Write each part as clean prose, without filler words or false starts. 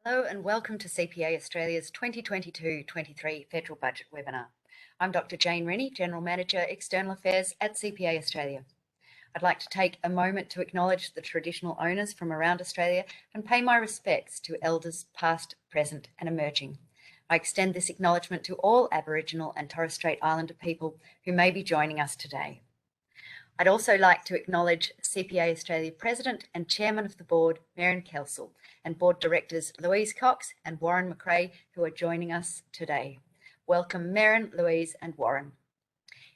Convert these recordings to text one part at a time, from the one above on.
Hello and welcome to CPA Australia's 2022-23 Federal Budget webinar. I'm Dr. Jane Rennie, General Manager, External Affairs at CPA Australia. I'd like to take a moment to acknowledge the traditional owners from around Australia and pay my respects to elders past, present and emerging. I extend this acknowledgement to all Aboriginal and Torres Strait Islander people who may be joining us today. I'd also like to acknowledge CPA Australia President and Chairman of the Board, Merryn Kelsall, and Board Directors Louise Cox and Warren McRae, who are joining us today. Welcome Merryn, Louise and Warren.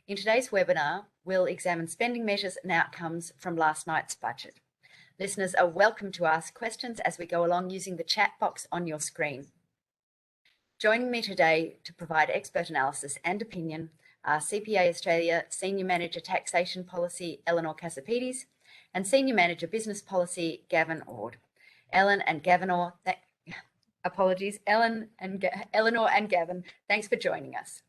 In today's webinar, we'll examine spending measures and outcomes from last night's budget. Listeners are welcome to ask questions as we go along using the chat box on your screen. Joining me today to provide expert analysis and opinion are CPA Australia Senior Manager Taxation Policy, Eleanor Casapides, and Senior Manager Business Policy, Gavin Ord. Eleanor and Gavin, thanks for joining us.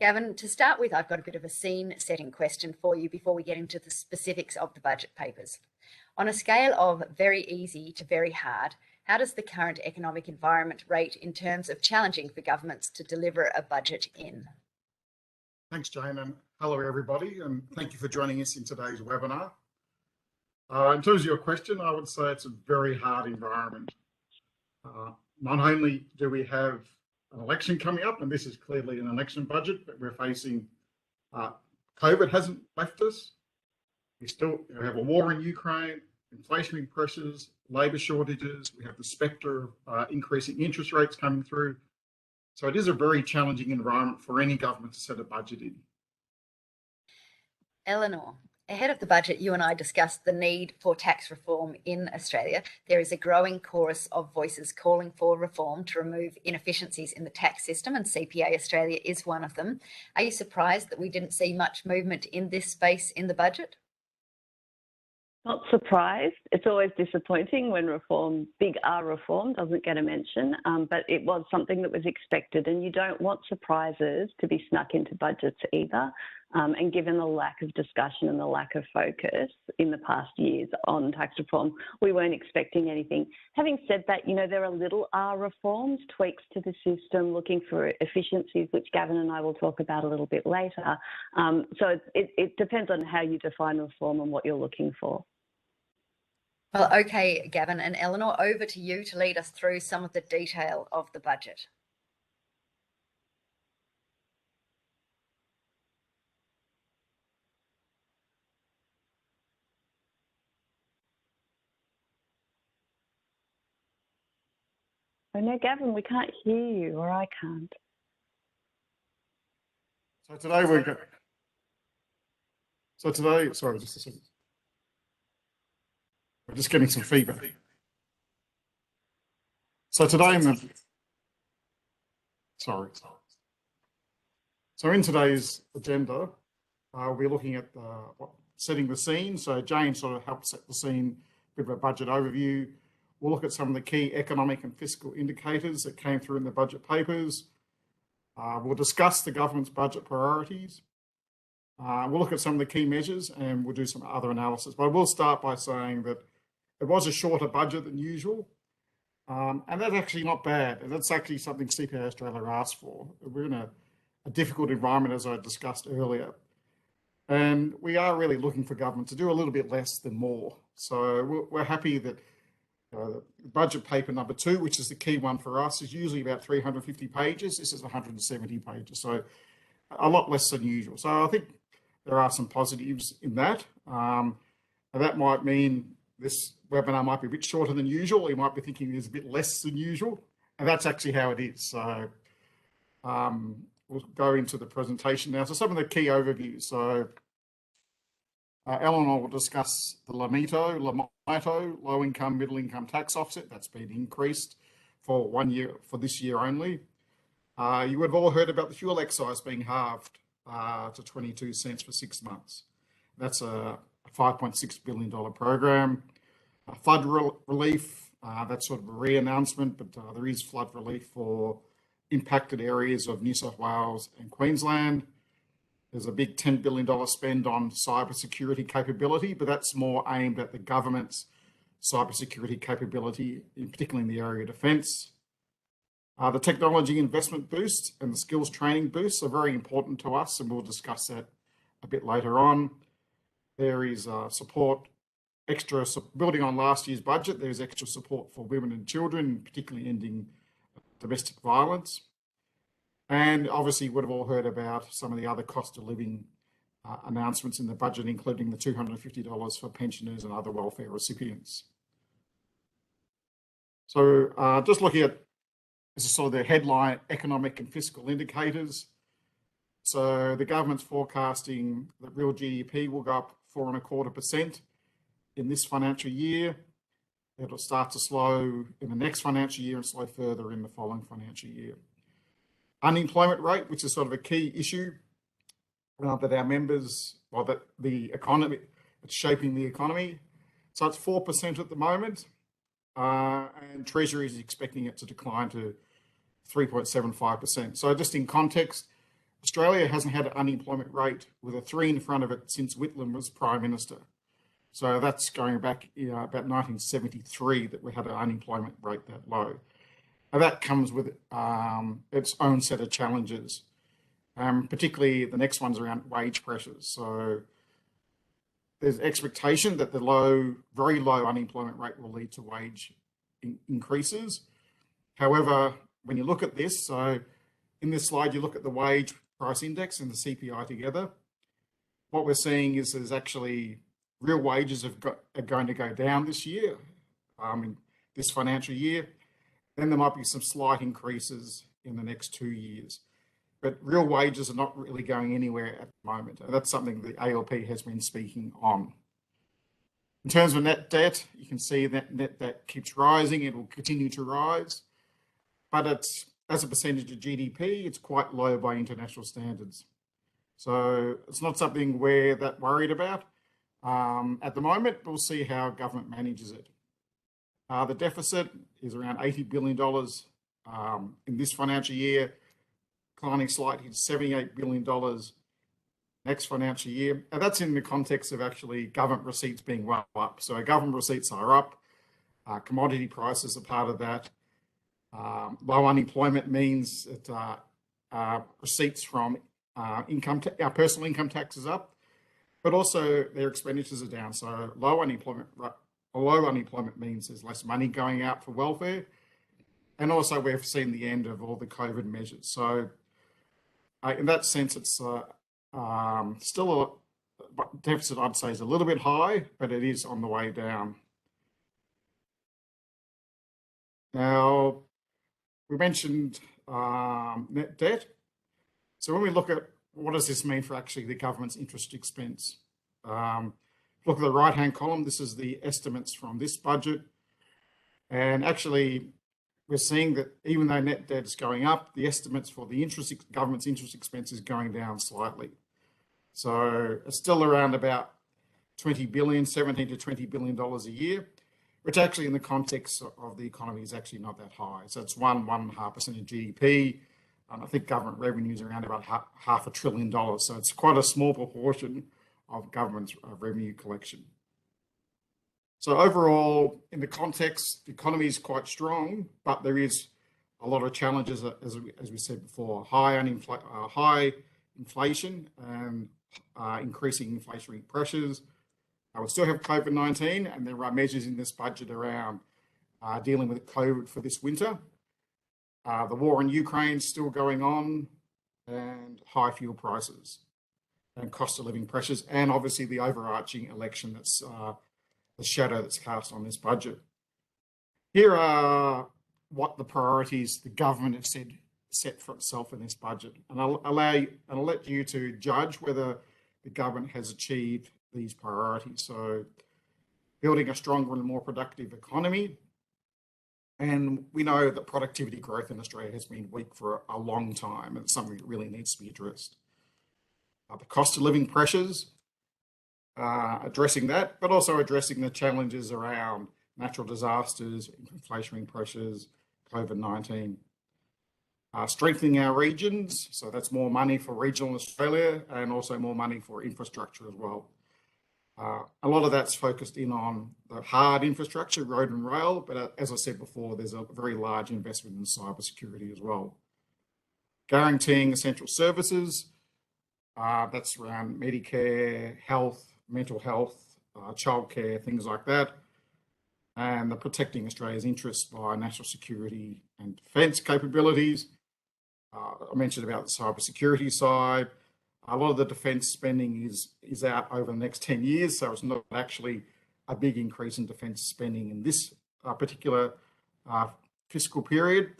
Gavin, to start with, I've got a bit of a scene-setting question for you before we get into the specifics of the budget papers. On a scale of very easy to very hard, how does the current economic environment rate in terms of challenging for governments to deliver a budget in? Thanks, Jane, and hello everybody, and thank you for joining us in today's webinar. In terms of your question, I would say it's a very hard environment. Not only do we have an election coming up, and this is clearly an election budget, but we're facing COVID hasn't left us. We still have a war in Ukraine, inflationary pressures, labour shortages. We have the spectre of increasing interest rates coming through. So it is a very challenging environment for any government to set a budget in. Eleanor, ahead of the budget, you and I discussed the need for tax reform in Australia. There is a growing chorus of voices calling for reform to remove inefficiencies in the tax system, and CPA Australia is one of them. Are you surprised that we didn't see much movement in this space in the budget? Not surprised. It's always disappointing when big R reform doesn't get a mention, but it was something that was expected, and you don't want surprises to be snuck into budgets either. And given the lack of discussion and the lack of focus in the past years on tax reform, we weren't expecting anything. Having said that, there are little R reforms, tweaks to the system, looking for efficiencies, which Gavin and I will talk about a little bit later. So it depends on how you define reform and what you're looking for. Well, okay, Gavin and Eleanor, over to you to lead us through some of the detail of the budget. Oh no, Gavin, we can't hear you, or I can't. So today sorry, just a second. We're just getting some feedback. So today So in today's agenda, we're looking at setting the scene. So Jane sort of helped set the scene, a bit of a budget overview. We'll look at some of the key economic and fiscal indicators that came through in the budget papers. We'll discuss the government's budget priorities. We'll look at some of the key measures and we'll do some other analysis. But I will start by saying that it was a shorter budget than usual. And that's actually not bad. And that's actually something CPA Australia asked for. We're in a difficult environment, as I discussed earlier. And we are really looking for government to do a little bit less than more. So we're happy that budget paper number 2, which is the key one for us, is usually about 350 pages. This is 170 pages, so a lot less than usual. So I think there are some positives in that. And that might mean this webinar might be a bit shorter than usual. You might be thinking there's a bit less than usual, and that's actually how it is. So we'll go into the presentation now. So some of the key overviews. So Eleanor will discuss the LMITO, low income, middle income tax offset. That's been increased for 1 year, for this year only. You would have all heard about the fuel excise being halved to 22 cents for 6 months. That's a $5.6 billion program. Flood relief, that's sort of a re-announcement, but there is flood relief for impacted areas of New South Wales and Queensland. There's a big $10 billion spend on cyber security capability, but that's more aimed at the government's cybersecurity capability, particularly in the area of defence. The technology investment boost and the skills training boosts are very important to us, and we'll discuss that a bit later on. There is support, building on last year's budget, there's extra support for women and children, particularly ending domestic violence. And obviously, you would have all heard about some of the other cost of living announcements in the budget, including the $250 for pensioners and other welfare recipients. So just looking at this is sort of the headline economic and fiscal indicators. So the government's forecasting that real GDP will go up 4.25% in this financial year. It'll start to slow in the next financial year and slow further in the following financial year. Unemployment rate, which is sort of a key issue that our members, well, that the economy, it's shaping the economy. So it's 4% at the moment. And Treasury is expecting it to decline to 3.75%. So just in context, Australia hasn't had an unemployment rate with a 3 in front of it since Whitlam was Prime Minister. So that's going back about 1973 that we had an unemployment rate that low. Now that comes with its own set of challenges, particularly the next one's around wage pressures. So there's expectation that the very low unemployment rate will lead to wage increases. However, when you look at this, so in this slide, you look at the wage price index and the CPI together. What we're seeing is there's actually real wages are going to go down this year, in this financial year. Then there might be some slight increases in the next 2 years. But real wages are not really going anywhere at the moment. And that's something the ALP has been speaking on. In terms of net debt, you can see that net debt keeps rising. It will continue to rise. But it's, as a percentage of GDP, it's quite low by international standards. So it's not something we're that worried about at the moment. We'll see how government manages it. The deficit is around $80 billion in this financial year, declining slightly to $78 billion next financial year. And that's in the context of actually government receipts being well up. So government receipts are up. Commodity prices are part of that. Low unemployment means that receipts from our personal income tax is up, but also their expenditures are down. So low unemployment means there's less money going out for welfare. And also we've seen the end of all the COVID measures. So in that sense, it's still a deficit, I'd say, is a little bit high, but it is on the way down. Now, we mentioned net debt. So when we look at what does this mean for actually the government's interest expense? Look at the right-hand column. This is the estimates from this budget. And actually, we're seeing that even though net debt is going up, the estimates for the government's interest expense is going down slightly. So it's still around about $17 to $20 billion a year, which actually in the context of the economy is actually not that high. So it's 1.5% of GDP. I think government revenues are around about $500 billion. So it's quite a small proportion of government's revenue collection. So overall, in the context, the economy is quite strong, but there is a lot of challenges, as we said before, high inflation and increasing inflationary pressures. We still have COVID-19, and there are measures in this budget around dealing with COVID for this winter. The war in Ukraine is still going on, and high fuel prices and cost of living pressures, and obviously the overarching election that's the shadow that's cast on this budget. Here are what the priorities the government has set for itself in this budget. And I'll let you to judge whether the government has achieved these priorities. So building a stronger and more productive economy. And we know that productivity growth in Australia has been weak for a long time, and it's something that really needs to be addressed. The cost of living pressures, addressing that, but also addressing the challenges around natural disasters, inflationary pressures, COVID-19. Strengthening our regions, so that's more money for regional Australia and also more money for infrastructure as well. A lot of that's focused in on the hard infrastructure, road and rail, but as I said before, there's a very large investment in cybersecurity as well. Guaranteeing essential services, that's around Medicare, health, mental health, childcare, things like that. And the protecting Australia's interests by national security and defence capabilities. I mentioned about the cybersecurity side. A lot of the defence spending is out over the next 10 years, so it's not actually a big increase in defence spending in this particular fiscal period,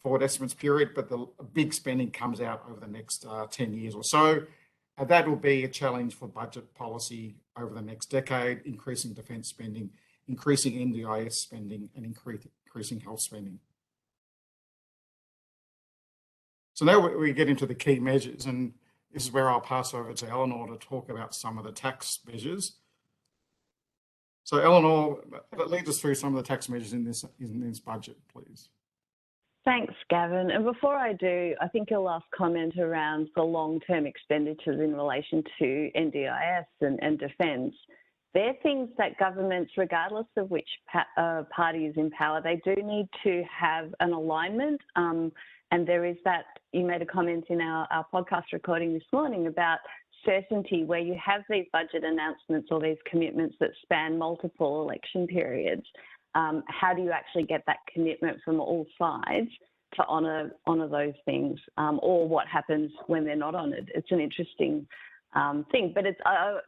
forward estimates period, but the big spending comes out over the next 10 years or so. And that will be a challenge for budget policy over the next decade, increasing defence spending, increasing NDIS spending, and increasing health spending. So now we get into the key measures, and this is where I'll pass over to Eleanor to talk about some of the tax measures. So Eleanor, lead us through some of the tax measures in this budget, please. Thanks, Gavin. And before I do, I think your last comment around the long-term expenditures in relation to NDIS and defence, they're things that governments, regardless of which party is in power, they do need to have an alignment. And there is that, you made a comment in our podcast recording this morning about certainty, where you have these budget announcements or these commitments that span multiple election periods. How do you actually get that commitment from all sides to honour those things, or what happens when they're not honoured? It's an interesting thing, but it's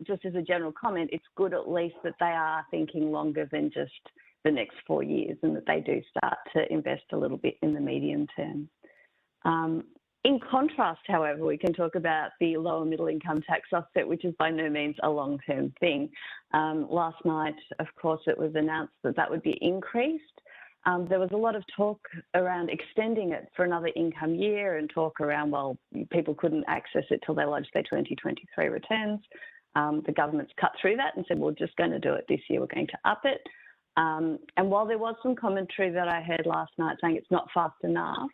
just as a general comment, it's good at least that they are thinking longer than just the next 4 years, and that they do start to invest a little bit in the medium term. In contrast, however, we can talk about the lower middle income tax offset, which is by no means a long-term thing. Last night, of course, it was announced that that would be increased. There was a lot of talk around extending it for another income year, and talk around, well, people couldn't access it till they lodged their 2023 returns. The government's cut through that and said, we're just going to do it this year, we're going to up it. And while there was some commentary that I heard last night saying it's not fast enough,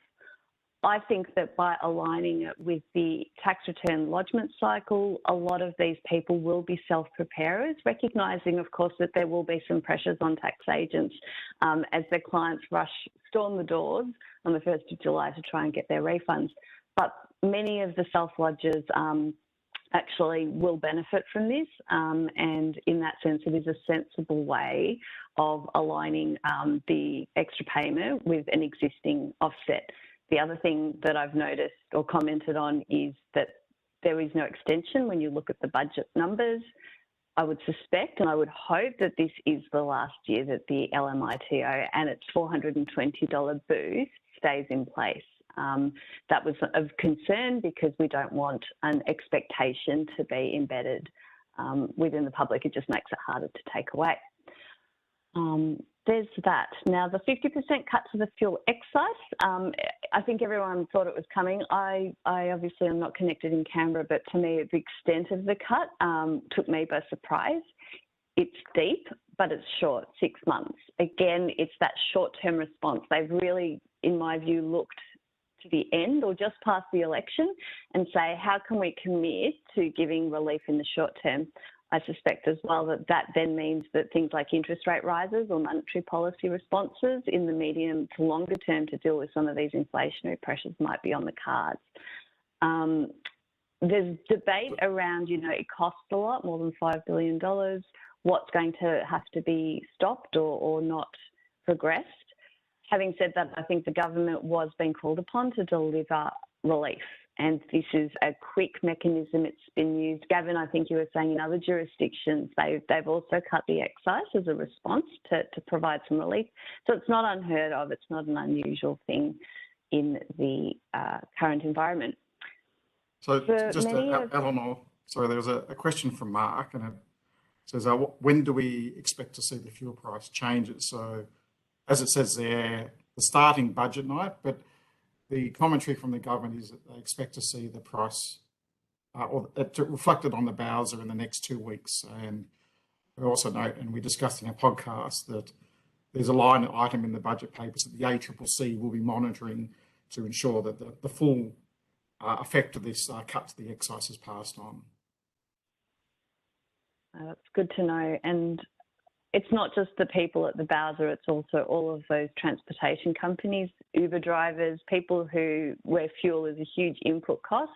I think that by aligning it with the tax return lodgement cycle, a lot of these people will be self-preparers, recognising, of course, that there will be some pressures on tax agents as their clients storm the doors on the 1st of July to try and get their refunds. But many of the self-lodgers actually will benefit from this, and in that sense, it is a sensible way of aligning the extra payment with an existing offset. The other thing that I've noticed or commented on is that there is no extension when you look at the budget numbers. I would suspect and I would hope that this is the last year that the LMITO and its $420 boost stays in place. That was of concern because we don't want an expectation to be embedded within the public. It just makes it harder to take away. There's that. Now, the 50% cut to the fuel excise, I think everyone thought it was coming. I obviously am not connected in Canberra, but to me, the extent of the cut took me by surprise. It's deep, but it's short, 6 months. Again, it's that short-term response. They've really, in my view, looked to the end or just past the election and say, how can we commit to giving relief in the short term? I suspect as well that that then means that things like interest rate rises or monetary policy responses in the medium to longer term to deal with some of these inflationary pressures might be on the cards. There's debate around, it costs a lot, more than $5 billion. What's going to have to be stopped or not progressed? Having said that, I think the government was being called upon to deliver relief. And this is a quick mechanism. It's been used. Gavin, I think you were saying in other jurisdictions, they've also cut the excise as a response to provide some relief. So it's not unheard of. It's not an unusual thing in the current environment. So just Eleanor, sorry, there was a question from Mark, and it says, when do we expect to see the fuel price changes? So as it says there, the starting budget night, but the commentary from the government is that they expect to see the price reflected on the Bowser in the next 2 weeks. And we also note, and we discussed in our podcast, that there's a line item in the budget papers that the ACCC will be monitoring to ensure that the full effect of this cut to the excise is passed on. That's good to know. And it's not just the people at the Bowser, it's also all of those transportation companies, Uber drivers, people where fuel is a huge input cost.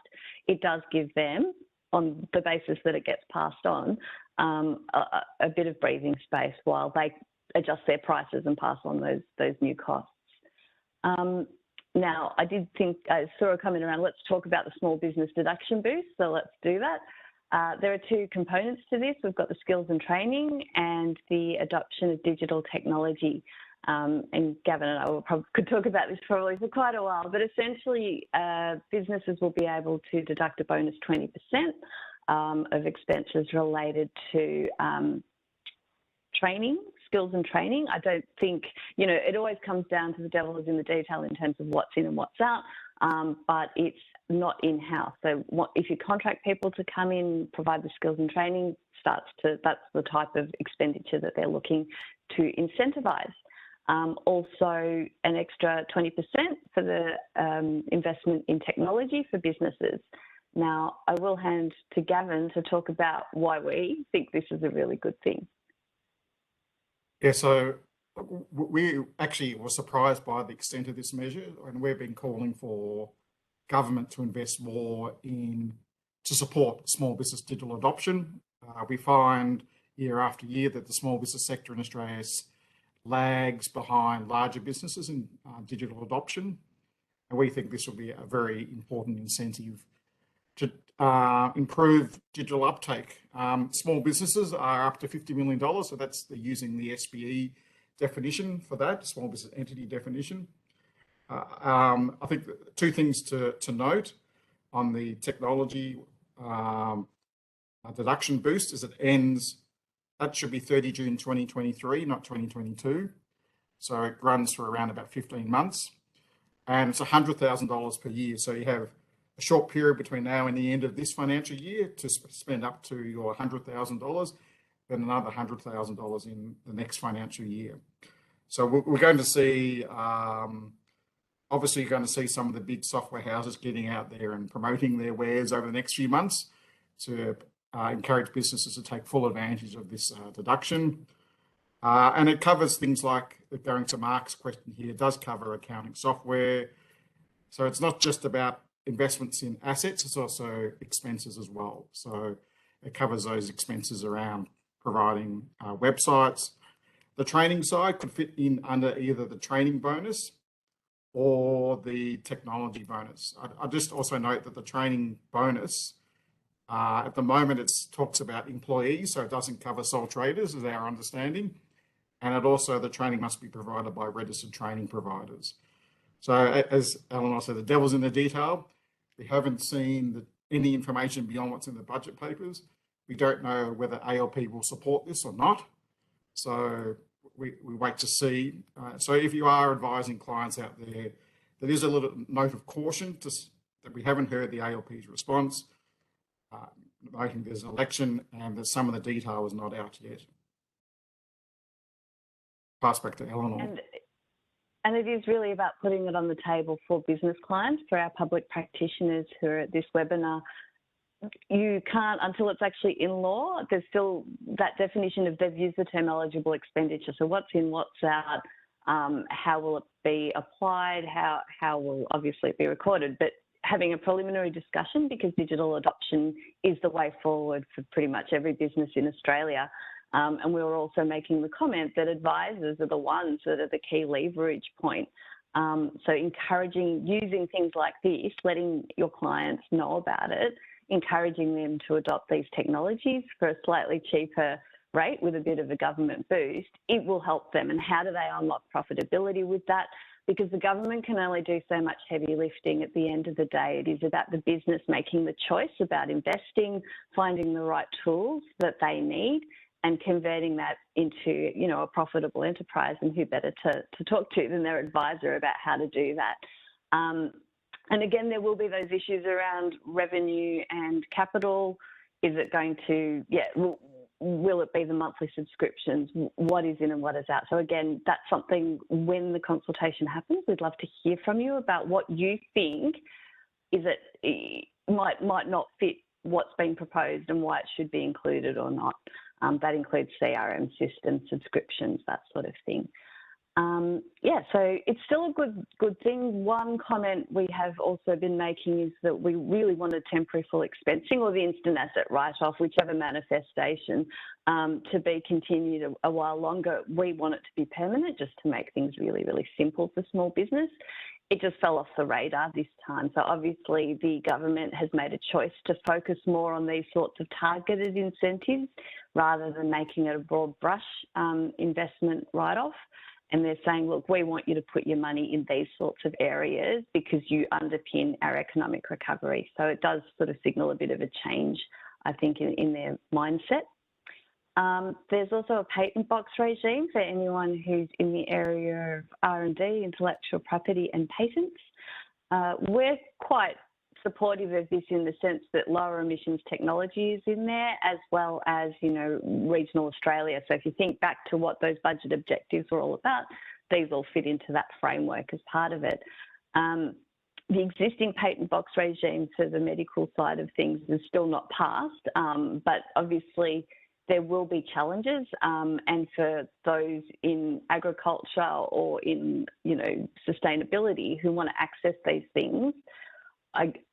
It does give them, on the basis that it gets passed on, a bit of breathing space while they adjust their prices and pass on those new costs. Now, I saw a comment around, let's talk about the small business deduction boost, so let's do that. There are two components to this. We've got the skills and training and the adoption of digital technology. And Gavin and I could talk about this probably for quite a while, but essentially businesses will be able to deduct a bonus 20% of expenses related to training, skills and training. I don't think, it always comes down to the devil is in the detail in terms of what's in and what's out, but it's not in-house. So if you contract people to come in, provide the skills and training, that's the type of expenditure that they're looking to incentivise. Also, an extra 20% for the investment in technology for businesses. Now, I will hand to Gavin to talk about why we think this is a really good thing. Yeah, so we actually were surprised by the extent of this measure, and we've been calling for government to invest more to support small business digital adoption. We find year after year that the small business sector in Australia lags behind larger businesses in digital adoption. And we think this will be a very important incentive to improve digital uptake. Small businesses are up to $50 million, so they're using the SBE definition for that, small business entity definition. I think two things to note on the technology deduction boost is that should be 30 June 2023, not 2022. So it runs for around about 15 months, and it's $100,000 per year. So you have a short period between now and the end of this financial year to spend up to your $100,000, then another $100,000 in the next financial year. So we're going to see, obviously you're going to see some of the big software houses getting out there and promoting their wares over the next few months to encourage businesses to take full advantage of this deduction. And it covers things like, going to Mark's question here, it does cover accounting software. So it's not just about investments in assets, it's also expenses as well. So it covers those expenses around providing websites. The training side could fit in under either the training bonus or the technology bonus. I just also note that the training bonus, at the moment, it talks about employees, so it doesn't cover sole traders, is our understanding. And it also, the training must be provided by registered training providers. So as Eleanor said, the devil's in the detail. We haven't seen any information beyond what's in the budget papers. We don't know whether ALP will support this or not. So we wait to see. So if you are advising clients out there, there is a little note of caution that we haven't heard the ALP's response. Noting there's an election and that some of the detail is not out yet. Pass back to Eleanor. And it is really about putting it on the table for business clients, for our public practitioners who are at this webinar. You can't, until it's actually in law, there's still that definition of, they've used the term eligible expenditure. So what's in, what's out, how will it be applied, how will obviously it be recorded, but having a preliminary discussion, because digital adoption is the way forward for pretty much every business in Australia. And we were also making the comment that advisors are the ones that are the key leverage point. So using things like this, letting your clients know about it, encouraging them to adopt these technologies for a slightly cheaper rate with a bit of a government boost, it will help them. And how do they unlock profitability with that? Because the government can only do so much heavy lifting. At the end of the day, it is about the business making the choice about investing, finding the right tools that they need, and converting that into, a profitable enterprise. And who better to talk to than their advisor about how to do that? And again, there will be those issues around revenue and capital. Is it going to, will it be the monthly subscriptions? What is in and what is out? So again, that's something when the consultation happens, we'd love to hear from you about what you think might not fit what's being proposed and why it should be included or not. That includes CRM systems, subscriptions, that sort of thing. Yeah, so it's still a good thing. One comment we have also been making is that we really want a temporary full expensing or the instant asset write-off, whichever manifestation, to be continued a while longer. We want it to be permanent, just to make things really, really simple for small business. It just fell off the radar this time. So obviously the government has made a choice to focus more on these sorts of targeted incentives rather than making it a broad brush investment write-off. And they're saying, look, we want you to put your money in these sorts of areas because you underpin our economic recovery. So it does sort of signal a bit of a change, I think, in their mindset. There's also a patent box regime for anyone who's in the area of R&D, intellectual property and patents. We're quite supportive of this in the sense that lower emissions technology is in there, as well as, you know, regional Australia. So if you think back to what those budget objectives were all about, these all fit into that framework as part of it. The existing patent box regime for the medical side of things is still not passed, but obviously there will be challenges, and for those in agriculture or in, you know, sustainability who want to access these things,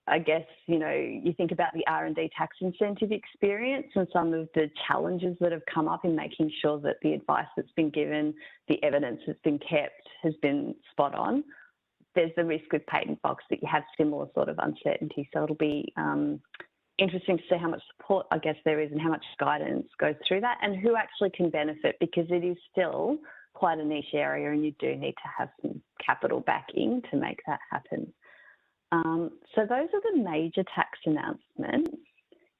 I guess, you know, you think about the R&D tax incentive experience and some of the challenges that have come up in making sure that the advice that's been given, the evidence that's been kept has been spot on. There's the risk with patent box that you have similar sort of uncertainty. So it'll be interesting to see how much support, I guess, there is and how much guidance goes through that and who actually can benefit, because it is still quite a niche area and you do need to have some capital backing to make that happen. So those are the major tax announcements.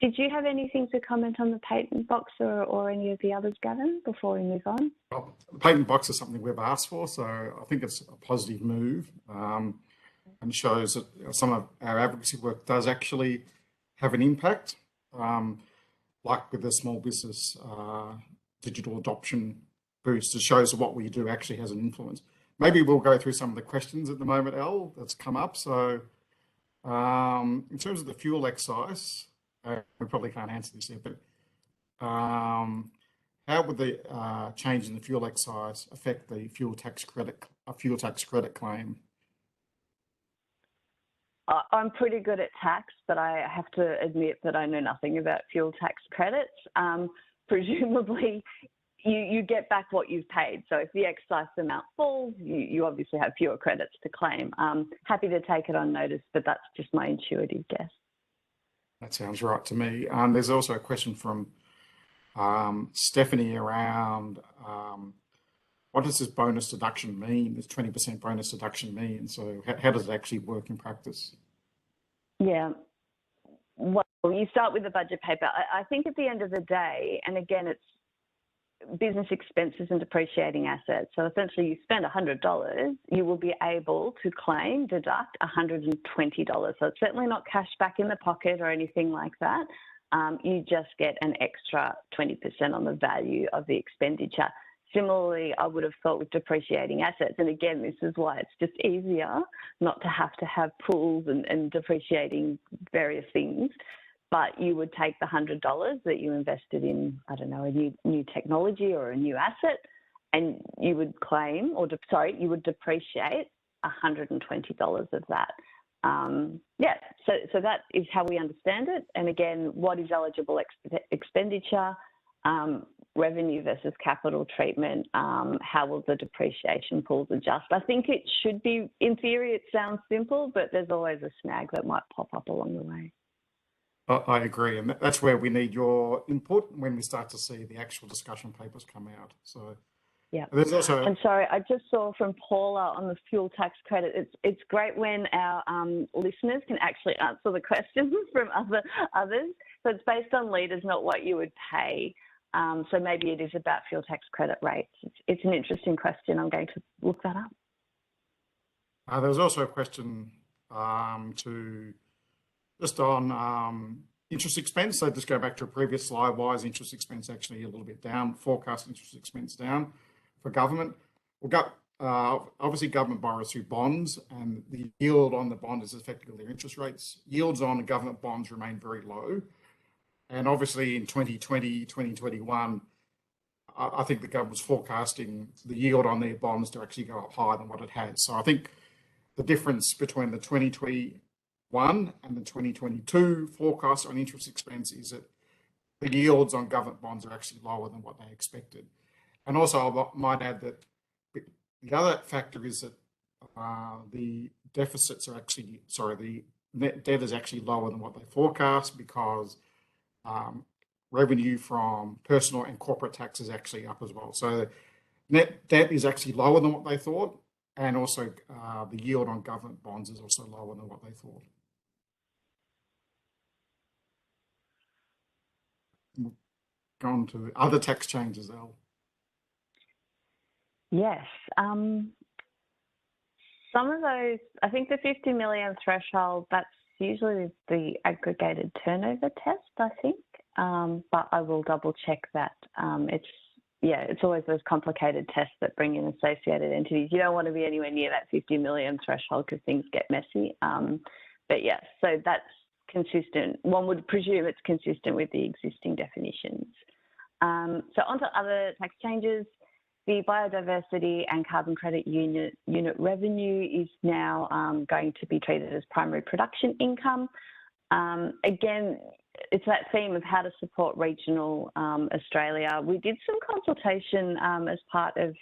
Did you have anything to comment on the patent box or any of the others, Gavin, before we move on? Well, the patent box is something we've asked for, so I think it's a positive move, and shows that some of our advocacy work does actually have an impact, like with the small business digital adoption boost. It shows that what we do actually has an influence. Maybe we'll go through some of the questions at the moment, Elle, that's come up. So in terms of the fuel excise, we probably can't answer this here, but how would the change in the fuel excise affect the fuel tax credit claim? I'm pretty good at tax, but I have to admit that I know nothing about fuel tax credits. Presumably, you get back what you've paid. So if the excise amount falls, you obviously have fewer credits to claim. Happy to take it on notice, but that's just my intuitive guess. That sounds right to me. There's also a question from Stephanie around what does this bonus deduction mean? This 20% bonus deduction mean? So how does it actually work in practice? Yeah. Well, you start with the budget paper. I think at the end of the day, and again, it's business expenses and depreciating assets. So essentially you spend $100, you will be able to claim, deduct $120. So it's certainly not cash back in the pocket or anything like that. You just get an extra 20% on the value of the expenditure. Similarly, I would have thought with depreciating assets, and again, this is why it's just easier not to have pools and depreciating various things. But you would take the $100 that you invested in, I don't know, a new technology or a new asset, and you would claim, you would depreciate $120 of that. Yeah, so that is how we understand it. And again, what is eligible expenditure, revenue versus capital treatment, how will the depreciation pools adjust? I think it should be, in theory, it sounds simple, but there's always a snag that might pop up along the way. I agree, and that's where we need your input when we start to see the actual discussion papers come out. So, yeah. There's also. And sorry, I just saw from Paula on the fuel tax credit. It's great when our listeners can actually answer the questions from others. So it's based on leaders, not what you would pay. So maybe it is about fuel tax credit rates. It's an interesting question. I'm going to look that up. There was also a question just on interest expense. So just go back to a previous slide. Why is interest expense actually a little bit down? Forecast interest expense down for government. Obviously, government borrows through bonds, and the yield on the bond is effectively their interest rates. Yields on government bonds remain very low, And obviously in 2020, 2021, I think the government was forecasting the yield on their bonds to actually go up higher than what it has. So I think the difference between the 2021 and the 2022 forecast on interest expense is that the yields on government bonds are actually lower than what they expected. And also I might add that the other factor is that the deficits are actually, the net debt is actually lower than what they forecast because revenue from personal and corporate tax is actually up as well. So net debt is actually lower than what they thought, and also the yield on government bonds is also lower than what they thought. We'll go on to other tax changes, Elle. Yes. Some of those, I think the 50 million threshold, that's usually the aggregated turnover test, I think. But I will double check that. It's always those complicated tests that bring in associated entities. You don't want to be anywhere near that 50 million threshold because things get messy. But yeah, so that's consistent. One would presume it's consistent with the existing definitions. So onto other tax changes. The biodiversity and carbon credit unit revenue is now going to be treated as primary production income. Again, it's that theme of how to support regional Australia. We did some consultation as part of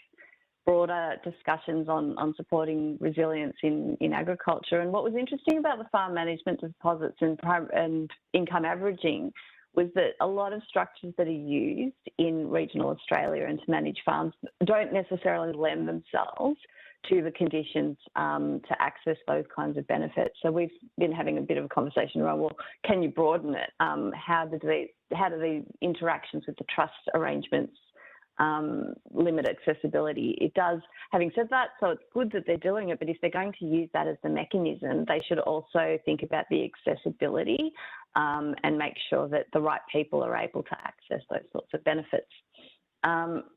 broader discussions on supporting resilience in agriculture. And what was interesting about the farm management deposits and income averaging was that a lot of structures that are used in regional Australia and to manage farms don't necessarily lend themselves to the conditions to access those kinds of benefits. So we've been having a bit of a conversation around, well, can you broaden it? How do the interactions with the trust arrangements limit accessibility? It does. Having said that, so it's good that they're doing it, but if they're going to use that as the mechanism, they should also think about the accessibility and make sure that the right people are able to access those sorts of benefits.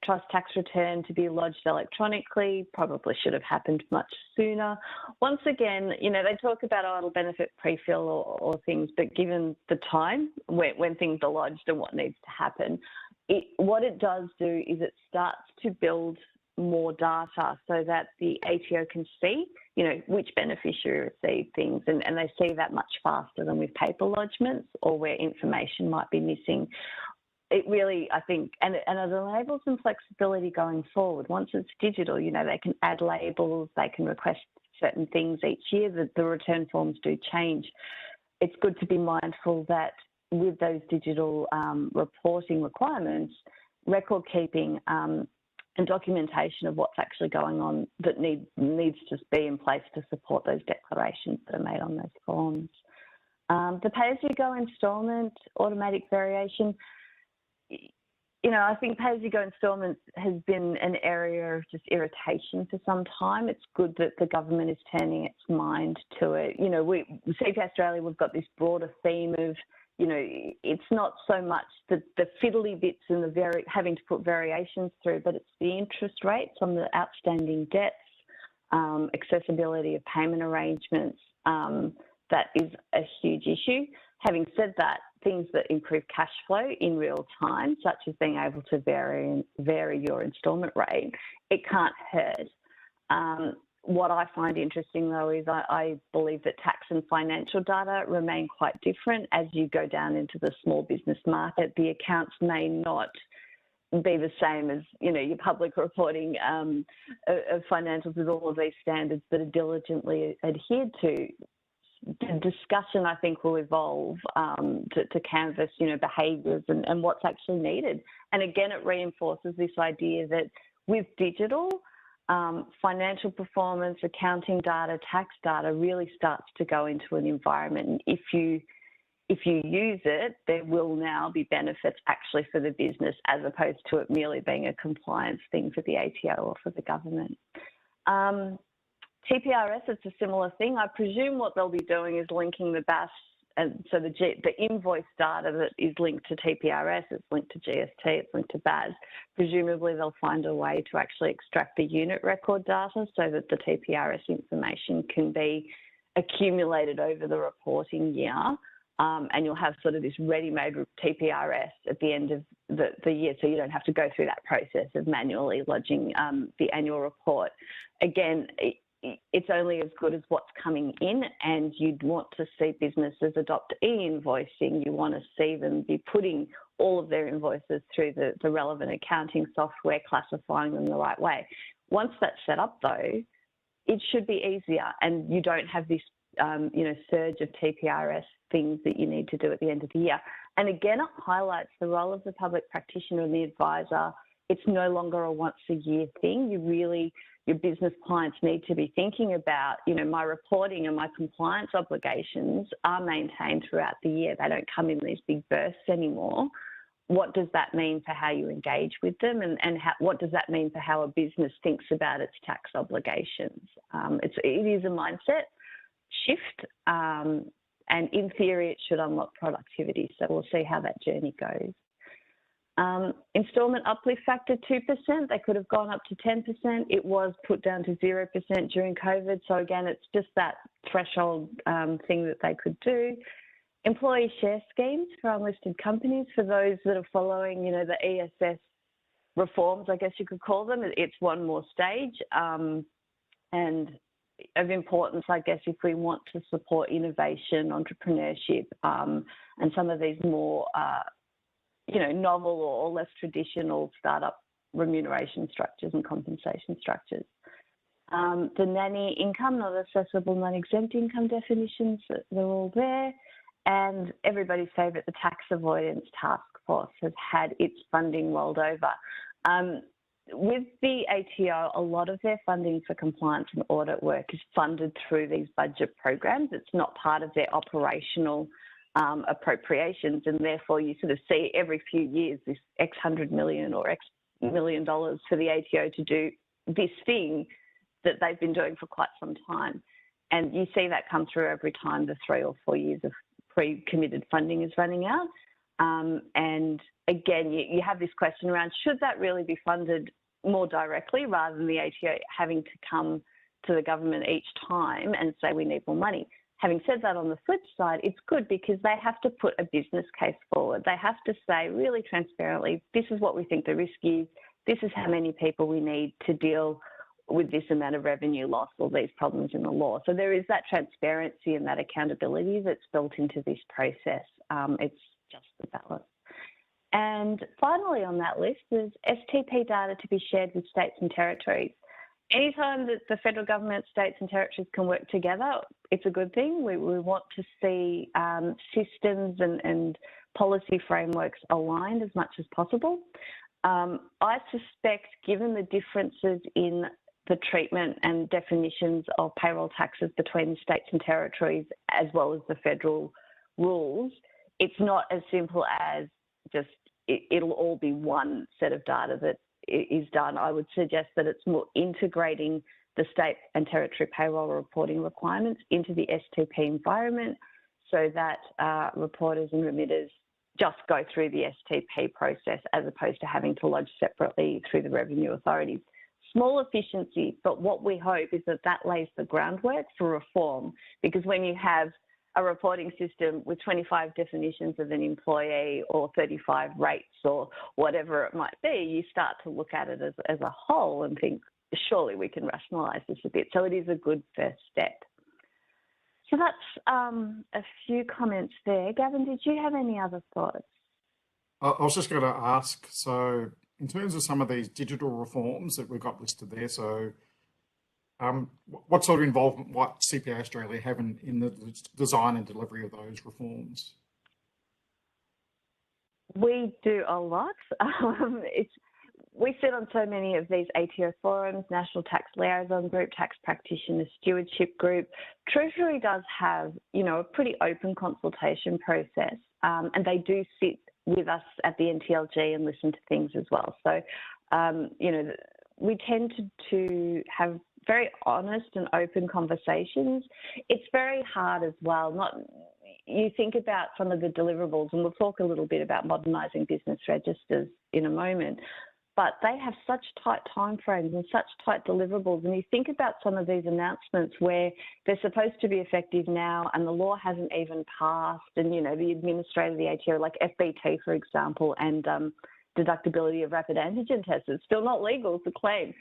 Trust tax return to be lodged electronically probably should have happened much sooner. Once again, they talk about, it'll benefit pre-fill or things, but given the time when things are lodged and what needs to happen, what it does do is it starts to build more data so that the ATO can see, which beneficiary received things, and they see that much faster than with paper lodgements or where information might be missing. It really, I think, and it enables some flexibility going forward. Once it's digital, they can add labels, they can request certain things each year, that the return forms do change. It's good to be mindful that with those digital reporting requirements, record keeping and documentation of what's actually going on that needs to be in place to support those declarations that are made on those forms. The pay-as-you-go instalment, automatic variation, I think pay-as-you-go instalments has been an area of just irritation for some time. It's good that the government is turning its mind to it. CPA Australia, we've got this broader theme of, it's not so much the fiddly bits and having to put variations through, but it's the interest rates on the outstanding debts, accessibility of payment arrangements. That is a huge issue. Having said that, things that improve cash flow in real time, such as being able to vary your instalment rate, it can't hurt. What I find interesting, though, is I believe that tax and financial data remain quite different. As you go down into the small business market, the accounts may not be the same as, your public reporting of financials with all of these standards that are diligently adhered to. The discussion, I think, will evolve to canvass, behaviours and what's actually needed. And again, it reinforces this idea that with digital, financial performance, accounting data, tax data really starts to go into an environment. And if you use it, there will now be benefits actually for the business as opposed to it merely being a compliance thing for the ATO or for the government. TPRS, it's a similar thing. I presume what they'll be doing is linking the BAS, and so the invoice data that is linked to TPRS, it's linked to GST, it's linked to BAS. Presumably they'll find a way to actually extract the unit record data so that the TPRS information can be accumulated over the reporting year and you'll have sort of this ready-made TPRS at the end of the year, so you don't have to go through that process of manually lodging the annual report. Again, it's only as good as what's coming in, and you'd want to see businesses adopt e-invoicing. You want to see them be putting all of their invoices through the relevant accounting software, classifying them the right way. Once that's set up, though, it should be easier, and you don't have this surge of TPRS things that you need to do at the end of the year. And again, it highlights the role of the public practitioner and the advisor. It's no longer a once a year thing. Your business clients need to be thinking about, my reporting and my compliance obligations are maintained throughout the year. They don't come in these big bursts anymore. What does that mean for how you engage with them, and what does that mean for how a business thinks about its tax obligations? It is a mindset shift, and in theory it should unlock productivity, so we'll see how that journey goes. Instalment uplift factor 2%, they could have gone up to 10%. It was put down to 0% during COVID, so again it's just that threshold thing that they could do. Employee share schemes for unlisted companies, for those that are following the ESS reforms, I guess you could call them. It's one more stage, and of importance, I guess, if we want to support innovation, entrepreneurship, and some of these more, novel or less traditional startup remuneration structures and compensation structures. The nanny income, not accessible, non-exempt income definitions, they're all there. And everybody's favourite, the tax avoidance task force, has had its funding rolled over. With the ATO, a lot of their funding for compliance and audit work is funded through these budget programs. It's not part of their operational appropriations, and therefore you sort of see every few years this X $100 million or X $1 million for the ATO to do this thing that they've been doing for quite some time. And you see that come through every time the 3 or 4 years of pre-committed funding is running out. And again, you have this question around, should that really be funded more directly rather than the ATO having to come to the government each time and say we need more money? Having said that, on the flip side, it's good because they have to put a business case forward. They have to say really transparently, this is what we think the risk is, this is how many people we need to deal with this amount of revenue loss or these problems in the law. So there is that transparency and that accountability that's built into this process. It's just the balance. And finally on that list is STP data to be shared with states and territories. Anytime that the federal government, states and territories can work together, it's a good thing. We want to see systems and policy frameworks aligned as much as possible. I suspect, given the differences in the treatment and definitions of payroll taxes between the states and territories, as well as the federal rules, it's not as simple as just it'll all be one set of data that is done. I would suggest that it's more integrating the state and territory payroll reporting requirements into the STP environment so that reporters and remitters just go through the STP process as opposed to having to lodge separately through the revenue authorities. Small efficiency, but what we hope is that that lays the groundwork for reform, because when you have a reporting system with 25 definitions of an employee or 35 rates or whatever it might be, you start to look at it as a whole and think, surely we can rationalise this a bit. So it is a good first step. So that's a few comments there. Gavin, did you have any other thoughts? I was just going to ask, so in terms of some of these digital reforms that we've got listed there, so what sort of involvement might CPA Australia have in the design and delivery of those reforms? We do a lot. We sit on so many of these ATO forums, National Tax Liaison Group, Tax Practitioner Stewardship Group. Treasury does have, a pretty open consultation process, and they do sit with us at the NTLG and listen to things as well. So, we tend to have very honest and open conversations. It's very hard as well. You think about some of the deliverables, and we'll talk a little bit about modernising business registers in a moment. but they have such tight timeframes and such tight deliverables. And you think about some of these announcements where they're supposed to be effective now and the law hasn't even passed, and, you know, the administrator of the ATO, like FBT, for example, and deductibility of rapid antigen tests, it's still not legal to claim.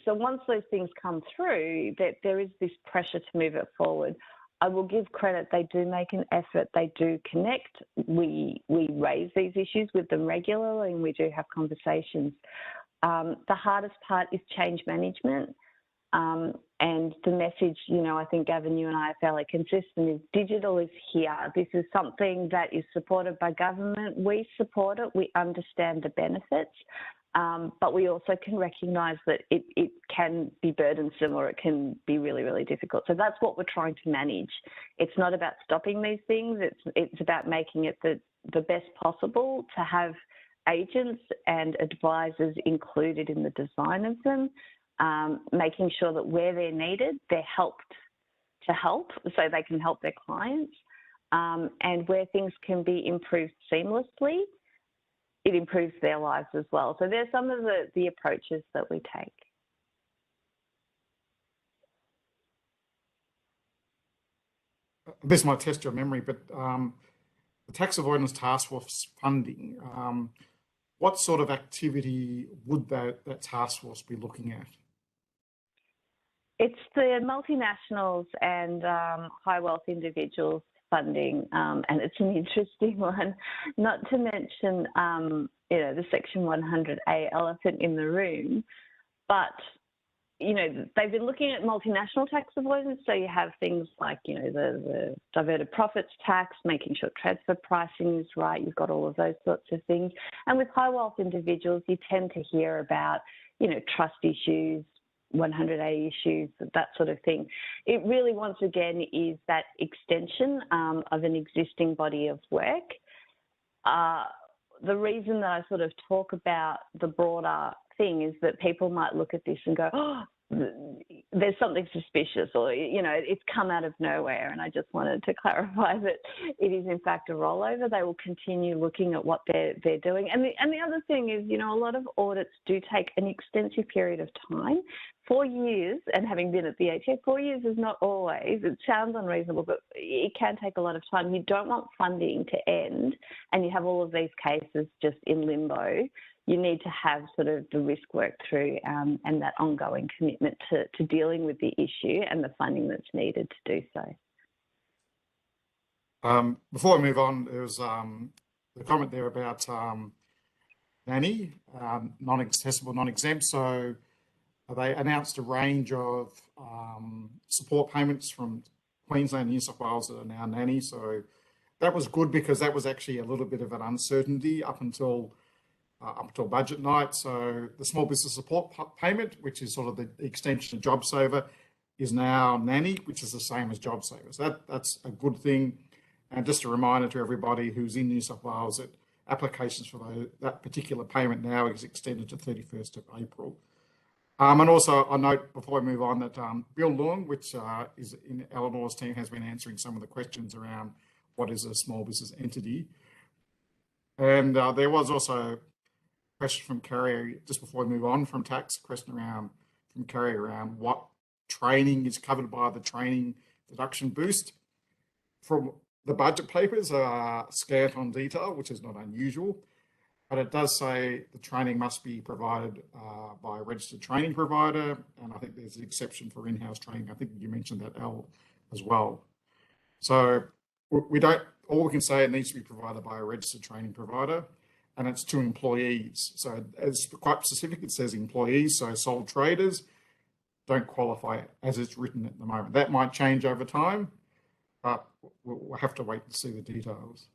So once those things come through, there is this pressure to move it forward. I will give credit, they do make an effort, they do connect. We raise these issues with them regularly and we do have conversations. The hardest part is change management. And the message, you know, I think, Gavin, you and I are fairly consistent, is digital is here. This is something that is supported by government. We support it. We understand the benefits. But we also can recognise that it can be burdensome or it can be really, really difficult. So that's what we're trying to manage. It's not about stopping these things. It's about making it the best possible to have agents and advisors included in the design of them, making sure that where they're needed, they're helped to help so they can help their clients, and where things can be improved seamlessly, it improves their lives as well. So there's some of the approaches that we take. This might test your memory, but the tax avoidance task force funding, what sort of activity would that task force be looking at? It's the multinationals and high wealth individuals funding, and it's an interesting one, not to mention, you know, the Section 100A elephant in the room, but, you know, they've been looking at multinational tax avoidance. So you have things like, you know, the diverted profits tax, making sure transfer pricing is right. You've got all of those sorts of things. And with high wealth individuals, you tend to hear about, you know, trust issues, 100A issues, that sort of thing. It really, once again, is that extension of an existing body of work. The reason that I sort of talk about the broader thing is that people might look at this and go, oh, there's something suspicious, or, you know, it's come out of nowhere. And I just wanted to clarify that it is in fact a rollover. They will continue looking at what they're doing. And the other thing is, you know, a lot of audits do take an extensive period of time. 4 years, and having been at the ATO, 4 years is not always, it sounds unreasonable, but it can take a lot of time. You don't want funding to end and you have all of these cases just in limbo. You need to have sort of the risk worked through, and that ongoing commitment to dealing with the issue and the funding that's needed to do so. Before I move on, there was the comment there about nanny, non-accessible, non-exempt. So they announced a range of support payments from Queensland and New South Wales that are now nanny. So that was good because that was actually a little bit of an uncertainty up until budget night. So the small business support payment, which is sort of the extension of JobSaver, is now nanny, which is the same as JobSaver. So that's a good thing. And just a reminder to everybody who's in New South Wales that applications for that particular payment now is extended to 31st of April. And also I note before I move on that Bill Leung, which is in Eleanor's team, has been answering some of the questions around what is a small business entity. And there was also question from Carrie, just before we move on from tax, question from Carrie around what training is covered by the training deduction boost. From the budget papers are scant on detail, which is not unusual, but it does say the training must be provided by a registered training provider, and I think there's an exception for in-house training. I think you mentioned that, Elle, as well. So all we can say, it needs to be provided by a registered training provider, and it's to employees. So it's quite specific, it says employees, so sole traders don't qualify as it's written at the moment. That might change over time, but we'll have to wait and see the details.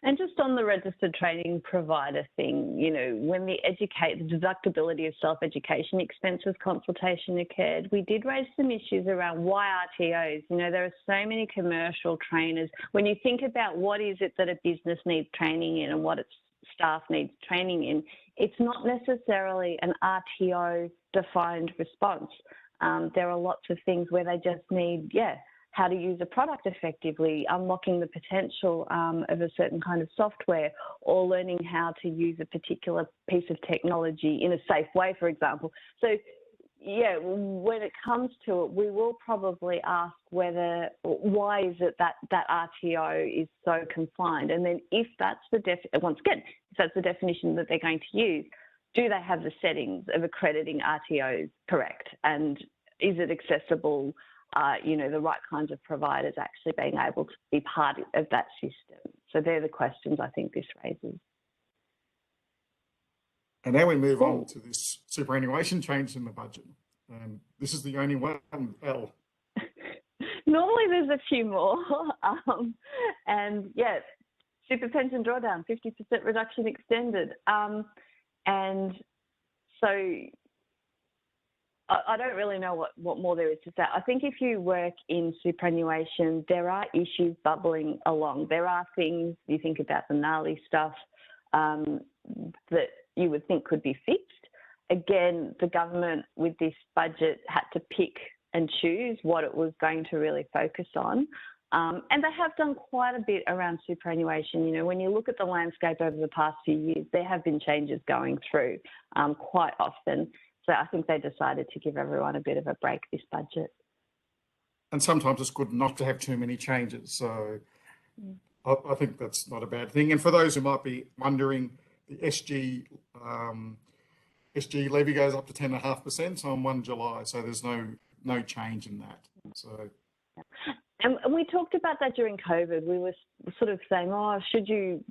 And just on the registered training provider thing, you know, when the deductibility of self-education expenses consultation occurred, we did raise some issues around why RTOs. You know, there are so many commercial trainers. When you think about what is it that a business needs training in and what its staff needs training in, it's not necessarily an RTO defined response. There are lots of things where they just need, how to use a product effectively, unlocking the potential of a certain kind of software, or learning how to use a particular piece of technology in a safe way, for example. So, yeah, when it comes to it, we will probably ask why is it that RTO is so confined? And then if that's once again, if that's the definition that they're going to use, do they have the settings of accrediting RTOs correct? And is it accessible, the right kinds of providers actually being able to be part of that system? So they're the questions I think this raises. And now we move on to this superannuation change in the budget. This is the only one, L. Normally there's a few more. And yeah, super pension drawdown, 50% reduction extended. And so I don't really know what more there is to say. I think if you work in superannuation, there are issues bubbling along. There are things, you think about the gnarly stuff that you would think could be fixed. Again, the government with this budget had to pick and choose what it was going to really focus on. And they have done quite a bit around superannuation. You know, when you look at the landscape over the past few years, there have been changes going through quite often. So I think they decided to give everyone a bit of a break this budget. And sometimes it's good not to have too many changes. So I think that's not a bad thing. And for those who might be wondering, the SG levy goes up to 10.5% on 1 July. So there's no change in that. So. And we talked about that during COVID. We were sort of saying, should you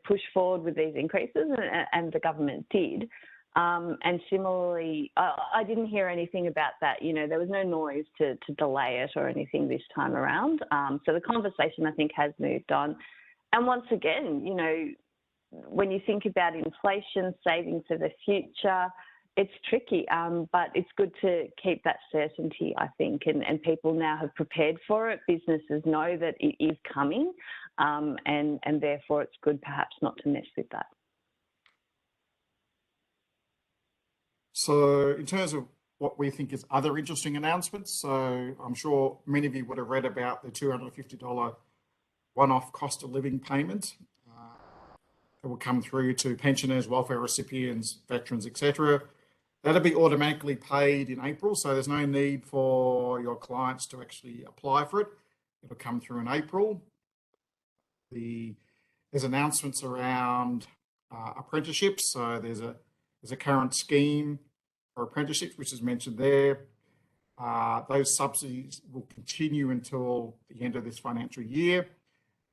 push forward with these increases? And the government did. And similarly, I didn't hear anything about that. There was no noise to delay it or anything this time around. So the conversation, I think, has moved on. And once again, when you think about inflation, saving for the future, it's tricky, but it's good to keep that certainty, I think, and people now have prepared for it. Businesses know that it is coming, and therefore it's good perhaps not to mess with that. So in terms of what we think is other interesting announcements, so I'm sure many of you would have read about the $250 one-off cost of living payment that will come through to pensioners, welfare recipients, veterans, etc. That'll be automatically paid in April, so there's no need for your clients to actually apply for it. It'll come through in April. There's announcements around apprenticeships, so there's a current scheme for apprenticeships, which is mentioned there. Those subsidies will continue until the end of this financial year.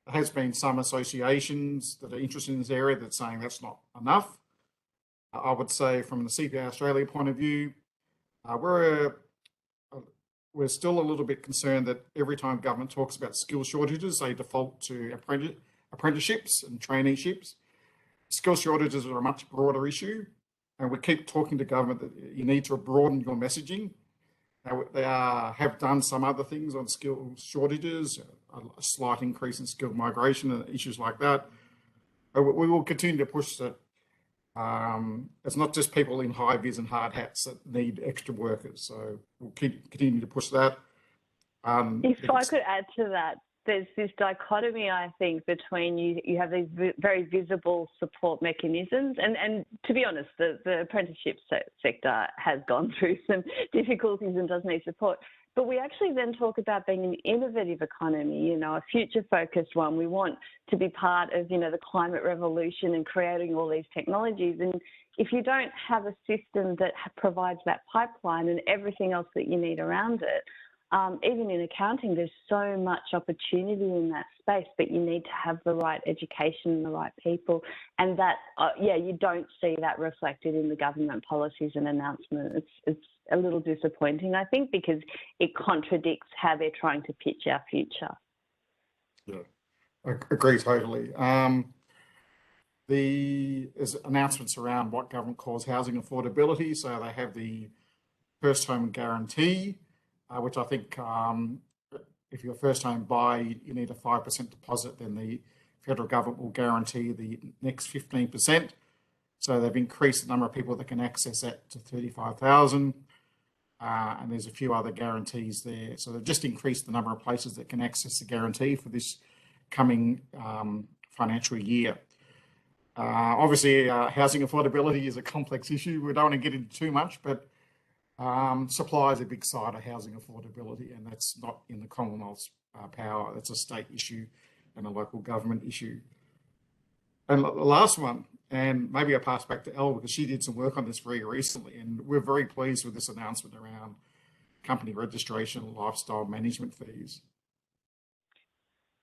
There has been some associations that are interested in this area that's saying that's not enough. I would say from the CPA Australia point of view, we're still a little bit concerned that every time government talks about skill shortages, they default to apprenticeships and traineeships. Skill shortages are a much broader issue, and we keep talking to government that you need to broaden your messaging. They have done some other things on skill shortages, a slight increase in skill migration and issues like that. But we will continue to push that. It's not just people in high vis and hard hats that need extra workers. So we'll continue to push that. If I could add to that, there's this dichotomy, I think, between you have these very visible support mechanisms, and to be honest, the apprenticeship sector has gone through some difficulties and does need support. But we actually then talk about being an innovative economy, a future-focused one. We want to be part of, the climate revolution and creating all these technologies. And if you don't have a system that provides that pipeline and everything else that you need around it, even in accounting, there's so much opportunity in that space, but you need to have the right education and the right people. And that, you don't see that reflected in the government policies and announcements. It's a little disappointing, I think, because it contradicts how they're trying to pitch our future. Yeah, I agree totally. There's announcements around what government calls housing affordability. So they have the first home guarantee, which I think if you're a first home buyer, you need a 5% deposit, then the federal government will guarantee the next 15%. So they've increased the number of people that can access that to 35,000. and there's a few other guarantees there. So they've just increased the number of places that can access the guarantee for this coming financial year. Obviously, housing affordability is a complex issue. We don't want to get into too much, but supply is a big side of housing affordability, and that's not in the Commonwealth's power. That's a state issue and a local government issue. And the last one, and maybe I'll pass back to Elle because she did some work on this very recently, and we're very pleased with this announcement around company registration and lifestyle management fees.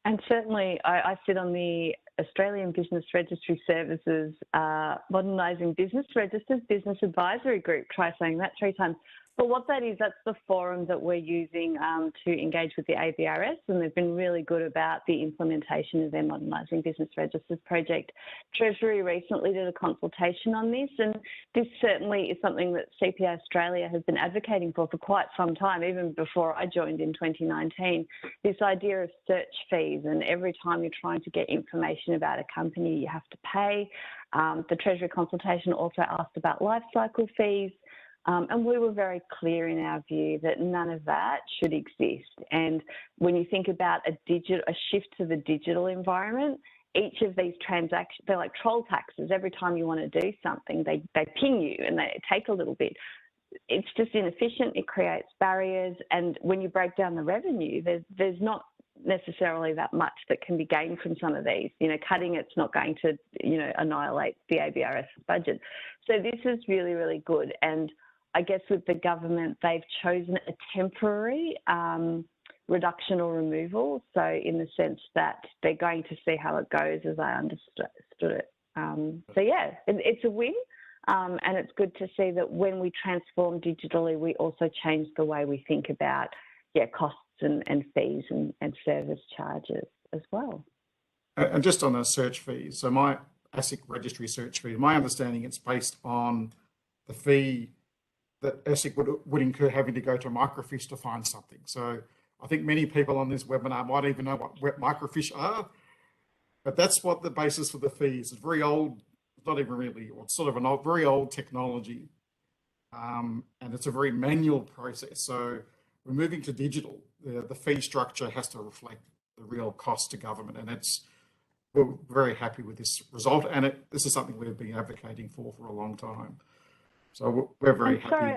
And certainly, I sit on the Australian Business Registry Services Modernising Business Registers Business Advisory Group. Try saying that 3 times. But what that is, that's the forum that we're using to engage with the ABRS, and they've been really good about the implementation of their Modernising Business Registers project. Treasury recently did a consultation on this, and this certainly is something that CPA Australia has been advocating for quite some time, even before I joined in 2019. This idea of search fees, and every time you're trying to get information about a company, you have to pay. The Treasury consultation also asked about life cycle fees. And we were very clear in our view that none of that should exist. And when you think about a shift to the digital environment, each of these transactions, they're like troll taxes. Every time you want to do something, they ping you and they take a little bit. It's just inefficient. It creates barriers. And when you break down the revenue, there's not necessarily that much that can be gained from some of these. Cutting it's not going to, annihilate the ABRS budget. So this is really, really good. And I guess with the government, they've chosen a temporary reduction or removal. So in the sense that they're going to see how it goes, as I understood it. So yeah, it's a win. And it's good to see that when we transform digitally, we also change the way we think about costs and fees and service charges as well. And just on the search fees, so my ASIC registry search fee, my understanding, it's based on the fee that ASIC would incur having to go to microfiche to find something. So I think many people on this webinar might even know what microfiche are, but that's what the basis for the fees. It's very old, not even really, or it's sort of an very old technology, and it's a very manual process. So we're moving to digital. The fee structure has to reflect the real cost to government, and we're very happy with this result, and this is something we've been advocating for a long time. So we're very happy. Sorry,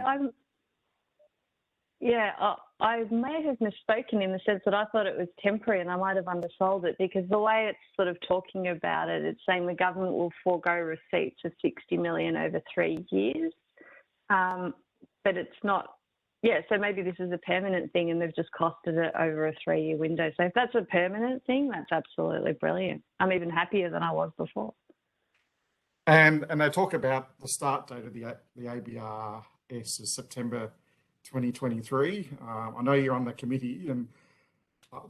I may have misspoken in the sense that I thought it was temporary, and I might have undersold it, because the way it's sort of talking about it, it's saying the government will forego receipts of 60 million over 3 years, but it's not. Yeah, so maybe this is a permanent thing and they've just costed it over a 3-year window. So if that's a permanent thing, that's absolutely brilliant. I'm even happier than I was before. And they talk about the start date of the ABRS is September 2023. I know you're on the committee and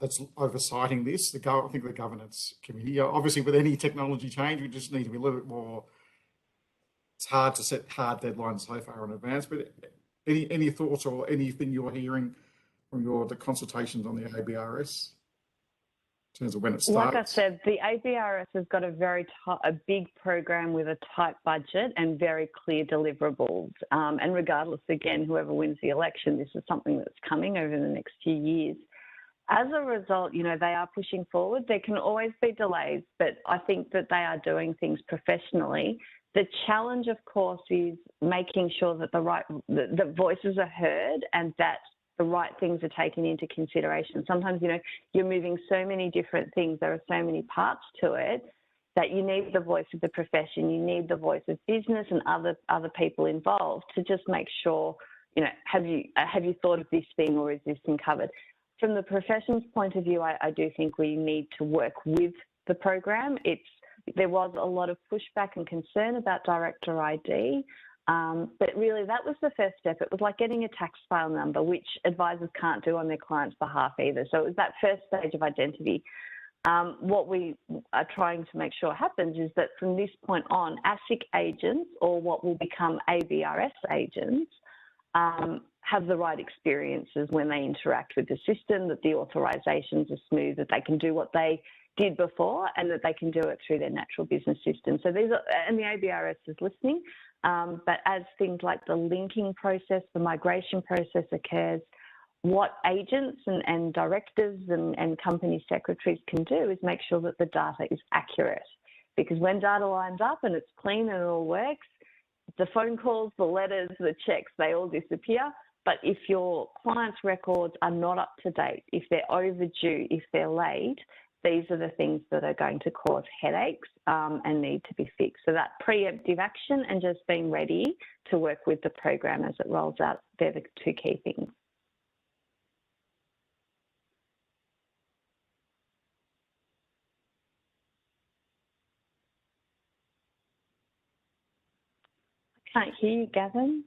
that's oversighting this. I think the governance committee. Obviously, with any technology change, we just need to be a little bit more. It's hard to set hard deadlines so far in advance, but any thoughts or anything you're hearing from the consultations on the ABRS in terms of when it starts? Like I said, the ABRS has got a big program with a tight budget and very clear deliverables. And regardless, again, whoever wins the election, this is something that's coming over the next few years. As a result, they are pushing forward. There can always be delays, but I think that they are doing things professionally. The challenge, of course, is making sure that the voices are heard and that the right things are taken into consideration. Sometimes, you're moving so many different things. There are so many parts to it that you need the voice of the profession. You need the voice of business and other people involved to just make sure, have you thought of this thing, or is this thing covered? From the profession's point of view, I do think we need to work with the program. There was a lot of pushback and concern about director ID, but really that was the first step. It was like getting a tax file number, which advisors can't do on their client's behalf either. So it was that first stage of identity. What we are trying to make sure happens is that from this point on, ASIC agents, or what will become ABRS agents, have the right experiences when they interact with the system, that the authorisations are smooth, that they can do what they did before and that they can do it through their natural business system. So and the ABRS is listening. But as things like the linking process, the migration process occurs, what agents and directors and company secretaries can do is make sure that the data is accurate. Because when data lines up and it's clean and it all works, the phone calls, the letters, the checks, they all disappear. But if your clients' records are not up to date, if they're overdue, if they're late, these are the things that are going to cause headaches and need to be fixed. So that preemptive action and just being ready to work with the program as it rolls out, they're the two key things. Can't hear you, Gavin.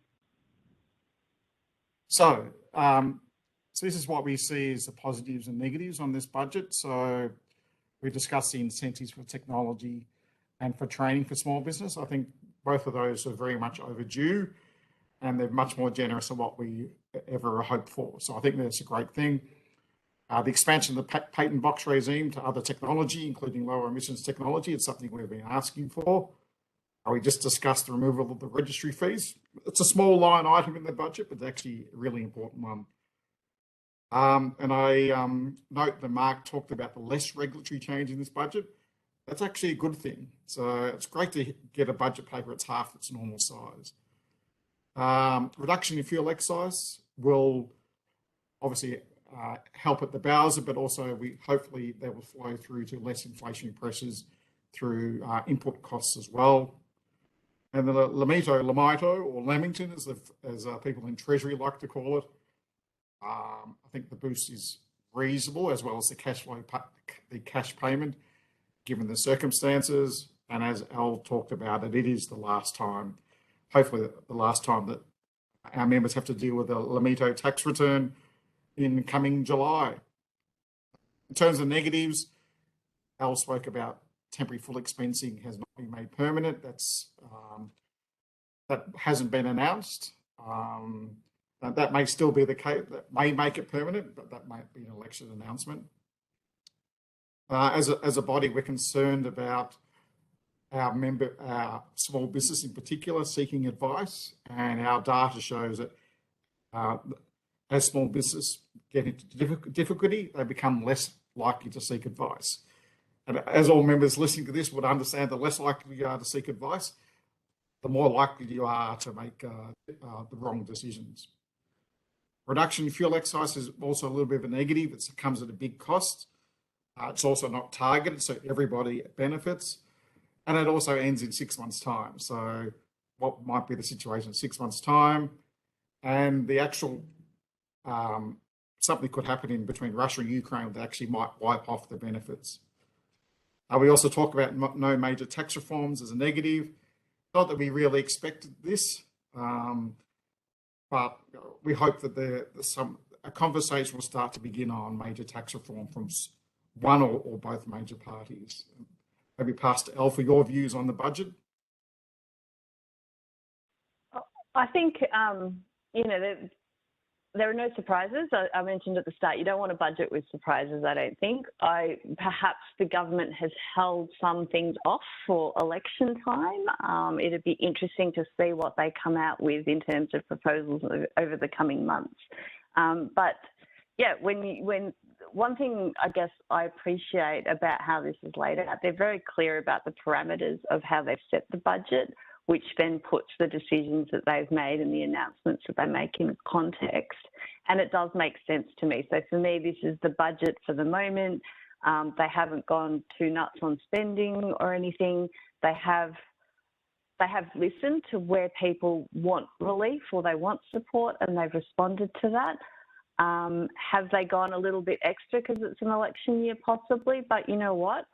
So this is what we see as the positives and negatives on this budget. So we discussed the incentives for technology and for training for small business. I think both of those are very much overdue and they're much more generous than what we ever hoped for. So I think that's a great thing. The expansion of the patent box regime to other technology, including lower emissions technology, is something we've been asking for. We just discussed the removal of the registry fees. It's a small line item in the budget, but it's actually a really important one. And I note that Mark talked about the less regulatory change in this budget. That's actually a good thing. So it's great to get a budget paper that's half its normal size. Reduction in fuel excise will obviously help at the Bowser, but also hopefully that will flow through to less inflationary pressures through input costs as well. And the Lamito, or Lamington, as people in Treasury like to call it, I think the boost is reasonable, as well as the cash payment, given the circumstances. And as Al talked about it is the last time, hopefully the last time that our members have to deal with a Lamito tax return in coming July. In terms of negatives, Al spoke about temporary full expensing has not been made permanent. That hasn't been announced. That may still be the case. That may make it permanent, but that might be an election announcement. As a body, we're concerned about our small business in particular seeking advice, and our data shows that as small business get into difficulty, they become less likely to seek advice. And as all members listening to this would understand, the less likely you are to seek advice, the more likely you are to make the wrong decisions. Reduction in fuel excise is also a little bit of a negative. It comes at a big cost. It's also not targeted, so everybody benefits. And it also ends in 6 months' time. So what might be the situation in 6 months' time? And the actual, something could happen in between Russia and Ukraine that actually might wipe off the benefits. We also talk about no major tax reforms as a negative. Not that we really expected this, but we hope that a conversation will start to begin on major tax reform from one or both major parties. Maybe pass to Elle for your views on the budget. I think, there are no surprises. I mentioned at the start, you don't want a budget with surprises, I don't think. Perhaps the government has held some things off for election time. It'd be interesting to see what they come out with in terms of proposals over the coming months. But yeah, one thing I guess I appreciate about how this is laid out, they're very clear about the parameters of how they've set the budget, which then puts the decisions that they've made and the announcements that they make in context. And it does make sense to me. So for me, this is the budget for the moment. They haven't gone too nuts on spending or anything. They have listened to where people want relief or they want support, and they've responded to that. Have they gone a little bit extra because it's an election year? Possibly, but you know what?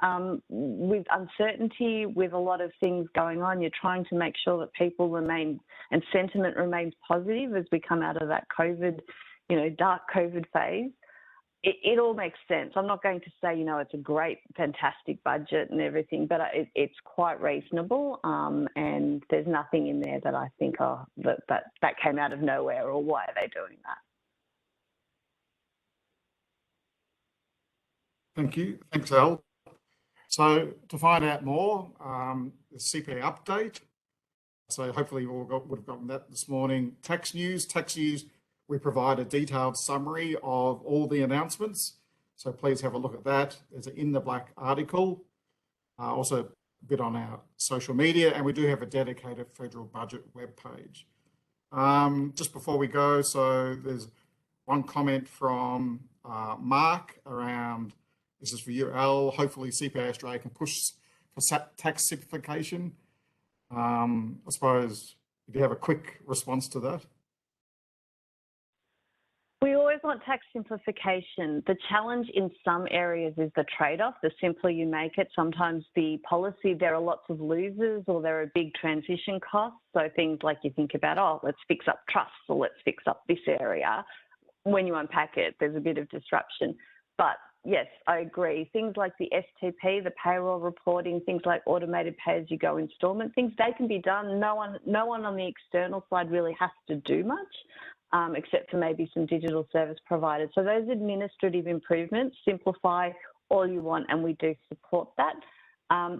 With uncertainty, with a lot of things going on, you're trying to make sure that people remain and sentiment remains positive as we come out of that COVID, dark COVID phase. It all makes sense. I'm not going to say, it's a great, fantastic budget and everything, but it's quite reasonable. And there's nothing in there that I think, that came out of nowhere, or why are they doing that? Thank you. Thanks, Elle. So to find out more, the CPA update. So hopefully you all would have gotten that this morning. Tax news, we provide a detailed summary of all the announcements. So please have a look at that. There's an In the Black article, also a bit on our social media, and we do have a dedicated federal budget webpage. Just before we go, so there's one comment from Mark around, this is for you, Al, hopefully CPA Australia can push for tax simplification. I suppose, if you have a quick response to that. We always want tax simplification. The challenge in some areas is the trade-off. The simpler you make it, sometimes the policy, there are lots of losers or there are big transition costs. So things like you think about, oh, let's fix up trusts or let's fix up this area. When you unpack it, there's a bit of disruption. But yes, I agree. Things like the STP, the payroll reporting, things like automated pay-as-you-go instalment, things, they can be done. No one on the external side really has to do much, except for maybe some digital service providers. So those administrative improvements, simplify all you want, and we do support that.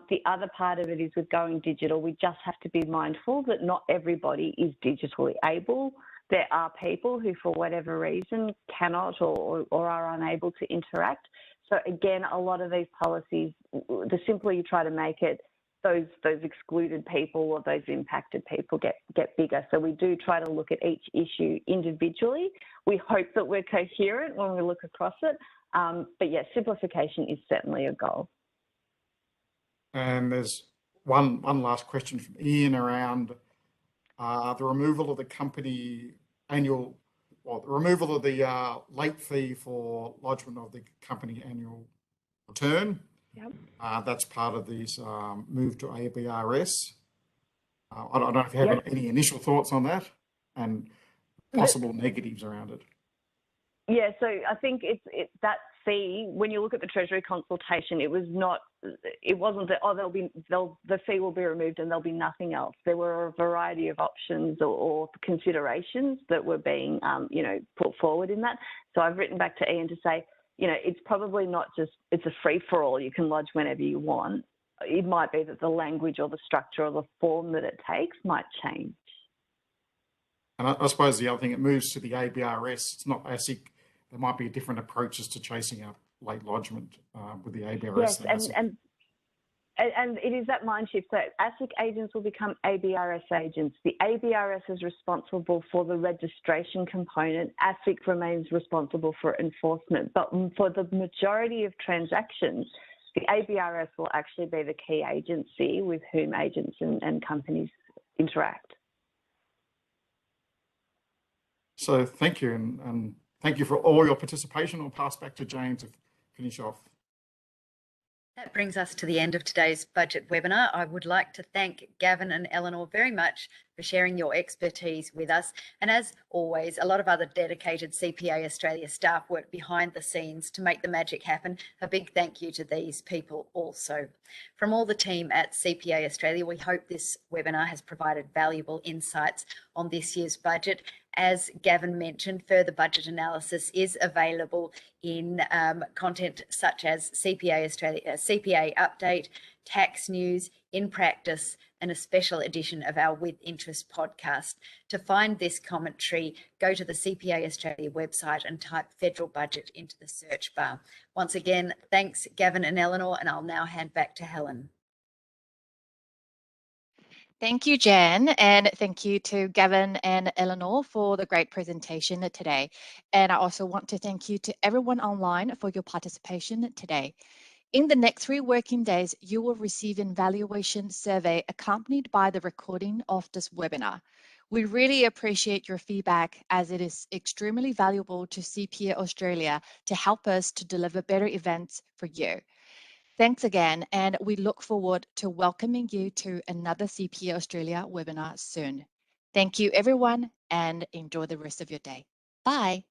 The other part of it is with going digital, we just have to be mindful that not everybody is digitally able. There are people who, for whatever reason, cannot or are unable to interact. So again, a lot of these policies, the simpler you try to make it, those excluded people or those impacted people get bigger. So we do try to look at each issue individually. We hope that we're coherent when we look across it. But yes, simplification is certainly a goal. And there's one last question from Ian around the removal of the company annual, well, the removal of the late fee for lodgement of the company annual return. Yep. That's part of this move to ABRS. I don't know if you have any initial thoughts on that and possible negatives around it. Yeah, so I think it's that fee, when you look at the Treasury consultation, it wasn't that, oh, the fee will be removed and there'll be nothing else. There were a variety of options or considerations that were being, put forward in that. So I've written back to Ian to say, it's probably not just, it's a free-for-all, you can lodge whenever you want. It might be that the language or the structure or the form that it takes might change. And I suppose the other thing, it moves to the ABRS. It's not ASIC. There might be different approaches to chasing up late lodgement with the ABRS. Yes, and it is that mind shift. So ASIC agents will become ABRS agents. The ABRS is responsible for the registration component. ASIC remains responsible for enforcement. But for the majority of transactions, the ABRS will actually be the key agency with whom agents and companies interact. So thank you, and thank you for all your participation. I'll pass back to Jane to finish off. That brings us to the end of today's budget webinar. I would like to thank Gavin and Eleanor very much for sharing your expertise with us. And as always, a lot of other dedicated CPA Australia staff work behind the scenes to make the magic happen. A big thank you to these people also. From all the team at CPA Australia, we hope this webinar has provided valuable insights on this year's budget. As Gavin mentioned, further budget analysis is available in content such as CPA Australia, CPA Update, Tax News, In Practice, and a special edition of our With Interest podcast. To find this commentary, go to the CPA Australia website and type federal budget into the search bar. Once again, thanks Gavin and Eleanor, and I'll now hand back to Helen. Thank you, Jen, and thank you to Gavin and Eleanor for the great presentation today. And I also want to thank you to everyone online for your participation today. In the next 3 working days, you will receive an evaluation survey accompanied by the recording of this webinar. We really appreciate your feedback, as it is extremely valuable to CPA Australia to help us to deliver better events for you. Thanks again, and we look forward to welcoming you to another CPA Australia webinar soon. Thank you, everyone, and enjoy the rest of your day. Bye.